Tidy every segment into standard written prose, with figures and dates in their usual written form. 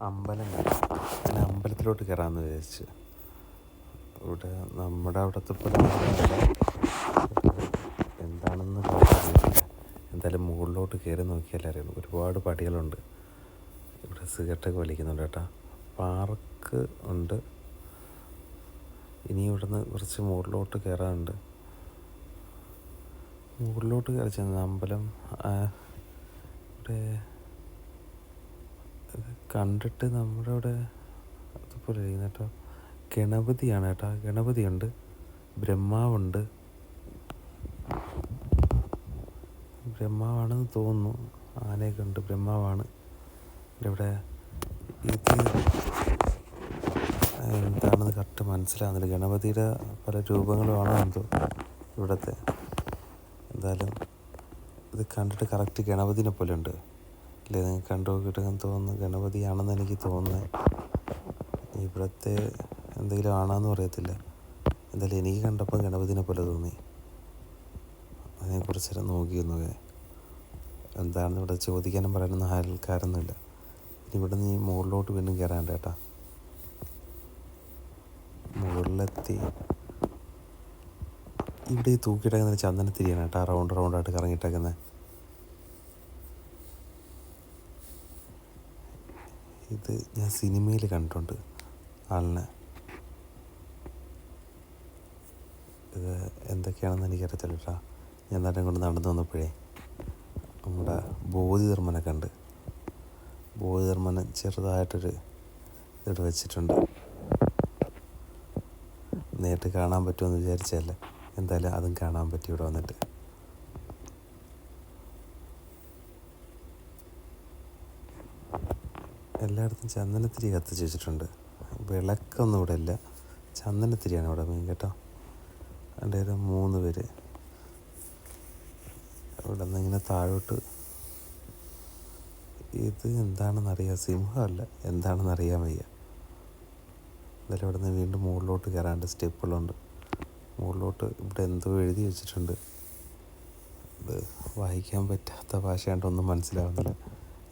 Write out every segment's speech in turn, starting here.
അമ്പലം കാണാം. അങ്ങനെ അമ്പലത്തിലോട്ട് കയറാമെന്ന് വിചാരിച്ചു. ഇവിടെ നമ്മുടെ അവിടുത്തെ പോലെ എന്താണെന്ന് അറിയില്ല. എന്തായാലും മുകളിലോട്ട് കയറി നോക്കിയാലേ അറിയുള്ളൂ. ഒരുപാട് പടികളുണ്ട്. ഇവിടെ സിഗരറ്റൊക്കെ വലിക്കുന്നുണ്ട് കേട്ടോ. പാർക്ക് ഉണ്ട്. ഇനി ഇവിടുന്ന് കുറച്ച് മുകളിലോട്ട് കയറാനുണ്ട്. മുകളിലോട്ട് കയറി ചെന്ന അമ്പലം ഇവിടെ കണ്ടിട്ട് നമ്മുടെ ഇവിടെ അതുപോലെ ഇരിക്കുന്ന കേട്ടോ. ഗണപതിയാണ് കേട്ടോ. ഗണപതിയുണ്ട്, ബ്രഹ്മാവുണ്ട്. ബ്രഹ്മാവാണെന്ന് തോന്നുന്നു. ആനയൊക്കെ ഉണ്ട്, ബ്രഹ്മാവാണ്. ഇവിടെ ഇത് എന്താണെന്ന് കറക്റ്റ് മനസ്സിലാകുന്നില്ല. ഗണപതിയുടെ പല രൂപങ്ങളുമാണോ എന്തോ ഇവിടുത്തെ. എന്തായാലും ഇത് കണ്ടിട്ട് കറക്റ്റ് ഗണപതിനെ പോലെ ഉണ്ട് അല്ലേ? നിങ്ങൾക്ക് കണ്ടു നോക്കിയിട്ടെന്ന് തോന്നുന്നു ഗണപതിയാണെന്ന് എനിക്ക് തോന്നുന്നത്. ഇവിടുത്തെ എന്തെങ്കിലും ആണെന്നും അറിയത്തില്ല. എന്തായാലും എനിക്ക് കണ്ടപ്പോൾ ഗണപതിനെ പോലെ തോന്നി. അതിനെ കുറച്ച് നേരം നോക്കിയിരുന്നു. എന്താണെന്ന് ഇവിടെ ചോദിക്കാനും പറയാനൊന്നും ആൾക്കാരൊന്നുമില്ല. ഇനി ഇവിടെ നിന്ന് ഈ മുകളിലോട്ട് വീണ്ടും കയറാണ്ട് കേട്ടോ. മുകളിലെത്തി ഇവിടെ ഈ തൂക്കിയിട്ടേക്കുന്നത് ചന്ദനത്തിരിയാണ് കേട്ടോ. റൗണ്ടായിട്ട് കറങ്ങിയിട്ടേക്കുന്നത്. ഇത് ഞാൻ സിനിമയിൽ കണ്ടിട്ടുണ്ട് ആളിനെ. ഇത് എന്തൊക്കെയാണെന്ന് എനിക്കറിയത്തില്ല കേട്ടോ. ഞാൻ നേരം കൊണ്ട് നടന്നു വന്നപ്പോഴേ നമ്മുടെ ബോധിധർമ്മനെ കണ്ട്. ബോധിധർമ്മന് ചെറുതായിട്ടൊരു ഇത് വെച്ചിട്ടുണ്ട്. നേരിട്ട് കാണാൻ പറ്റുമെന്ന് വിചാരിച്ചല്ല. എന്തായാലും അതും കാണാൻ പറ്റി ഇവിടെ വന്നിട്ട്. എല്ലായിടത്തും ചന്ദനത്തിരി കത്തിച്ച് വെച്ചിട്ടുണ്ട്. വിളക്കൊന്നും ഇവിടെ ഇല്ല. ചന്ദനത്തിരിയാണ് ഇവിടെ മെയിൻ കേട്ടോ. എൻ്റെ 3 പേര് ഇവിടെ നിന്ന് ഇങ്ങനെ താഴോട്ട്. ഇത് എന്താണെന്നറിയാം. സിംഹമല്ല, എന്താണെന്നറിയാൻ വയ്യ. എന്തായാലും ഇവിടെ നിന്ന് വീണ്ടും മുകളിലോട്ട് കയറാണ്ട് സ്റ്റെപ്പുകളുണ്ട്. മുകളിലോട്ട് ഇവിടെ എന്തോ എഴുതി വെച്ചിട്ടുണ്ട്. ഇത് വായിക്കാൻ പറ്റാത്ത ഭാഷയായിട്ടൊന്നും മനസ്സിലാവുന്നില്ല.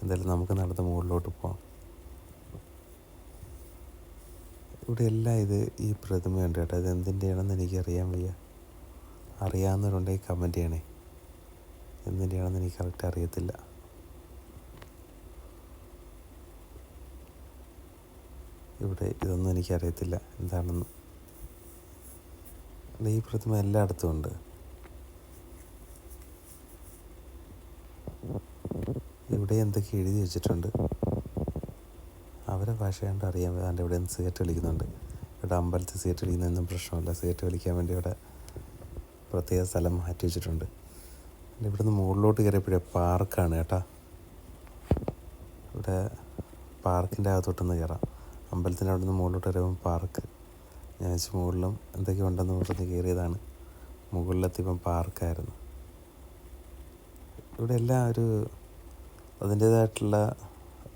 എന്തായാലും നമുക്ക് നടന്ന് മുകളിലോട്ട് പോകാം. ഇവിടെ എല്ലാം ഈ പ്രതിമയുണ്ട് കേട്ടോ. ഇത് എന്തിൻ്റെയാണെന്ന് എനിക്കറിയാൻ വയ്യ. അറിയാവുന്നവരുണ്ടെങ്കിൽ കമൻറ്റ് ചെയ്യണേ. എന്തിൻ്റെയാണെന്ന് എനിക്ക് കറക്റ്റ് അറിയത്തില്ല. ഇവിടെ ഇതൊന്നും എനിക്കറിയത്തില്ല എന്താണെന്ന്. ഈ പ്രതിമ എല്ലായിടത്തും ഉണ്ട്. ഇവിടെ എന്തൊക്കെ എഴുതി വെച്ചിട്ടുണ്ട്. അവരെ ഭാഷ കണ്ട് അറിയാൻ വേണ്ട. ഇവിടെ നിന്ന് സിഗരറ്റ് വലിക്കുന്നുണ്ട്. ഇവിടെ അമ്പലത്തിൽ സിഗരറ്റ് വലിക്കുന്നതൊന്നും പ്രശ്നമില്ല. സിഗരറ്റ് വലിക്കാൻ വേണ്ടി ഇവിടെ പ്രത്യേക സ്ഥലം മാറ്റി വെച്ചിട്ടുണ്ട്. ഇവിടെ നിന്ന് മുകളിലോട്ട് കയറിയപ്പോഴേ പാർക്കാണ് കേട്ടോ. ഇവിടെ പാർക്കിൻ്റെ അകത്തോട്ടൊന്ന് കയറാം. അമ്പലത്തിൻ്റെ അവിടെ നിന്ന് മുകളിലോട്ട് കയറുമ്പോൾ പാർക്ക്. ഞാൻ വെച്ച് മുകളിലും എന്തൊക്കെ ഉണ്ടെന്ന് പറഞ്ഞ് കയറിയതാണ്. മുകളിലെത്തിയപ്പം പാർക്കായിരുന്നു. ഇവിടെ എല്ലാം അതിൻ്റേതായിട്ടുള്ള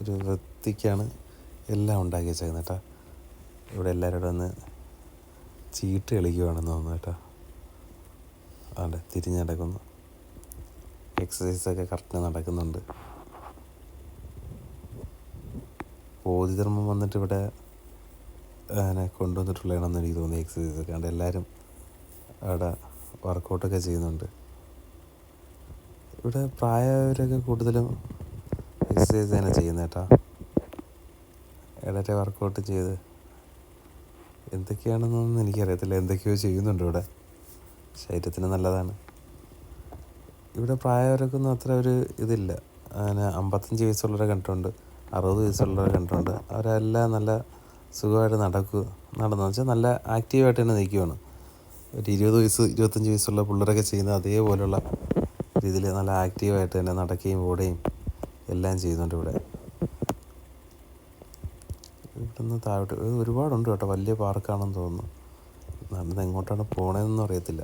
ഒരു വൃത്തിക്കാണ് എല്ലാം ഉണ്ടാക്കി വെച്ചേക്കുന്നത് കേട്ടോ. ഇവിടെ എല്ലാവരും കൂടെ ഒന്ന് ചീട്ട് കളിക്കുവാണെന്ന് തോന്നുന്നു കേട്ടോ. അവിടെ തിരിഞ്ഞ് നടക്കുന്നു. എക്സസൈസൊക്കെ കറക്റ്റ് നടക്കുന്നുണ്ട്. ബോധിധർമ്മം വന്നിട്ട് ഇവിടെ അങ്ങനെ കൊണ്ടുവന്നിട്ടുള്ളതാണെന്ന് എനിക്ക് തോന്നി. എക്സസൈസൊക്കെ ഉണ്ട്. എല്ലാവരും അവിടെ വർക്കൗട്ടൊക്കെ ചെയ്യുന്നുണ്ട്. ഇവിടെ പ്രായമായവരൊക്കെ കൂടുതലും എക്സസൈസ് തന്നെ ചെയ്യുന്നത് കേട്ടോ. ഇടയ്ക്ക് വർക്കൗട്ട് ചെയ്ത് എന്തൊക്കെയാണെന്നൊന്നും എനിക്കറിയത്തില്ല. എന്തൊക്കെയോ ചെയ്യുന്നുണ്ട് ഇവിടെ. ശരീരത്തിന് നല്ലതാണ്. ഇവിടെ പ്രായമായവർക്കൊന്നും അത്ര ഒരു ഇതില്ല. അങ്ങനെ 55 വയസ്സുള്ളവരെ കണ്ടിട്ടുണ്ട്, 60 വയസ്സുള്ളവരെ കണ്ടിട്ടുണ്ട്. അവരെല്ലാം നല്ല സുഖമായിട്ട് നടന്നു വെച്ചാൽ നല്ല ആക്റ്റീവായിട്ട് തന്നെ നിൽക്കുകയാണ്. ഒരു 20 വയസ്സ് 25 വയസ്സുള്ള പിള്ളേരൊക്കെ ചെയ്യുന്ന അതേപോലെയുള്ള രീതിയിൽ നല്ല ആക്റ്റീവായിട്ട് തന്നെ നടക്കുകയും ഓടുകയും എല്ലാം ചെയ്യുന്നുണ്ട് ഇവിടെ. ഇവിടെ നിന്ന് താഴോട്ട് ഒരുപാടുണ്ട് കേട്ടോ. വലിയ പാർക്കാണെന്ന് തോന്നുന്നു. നടന്ന് എങ്ങോട്ടാണ് പോകണതെന്നൊന്നും അറിയത്തില്ല.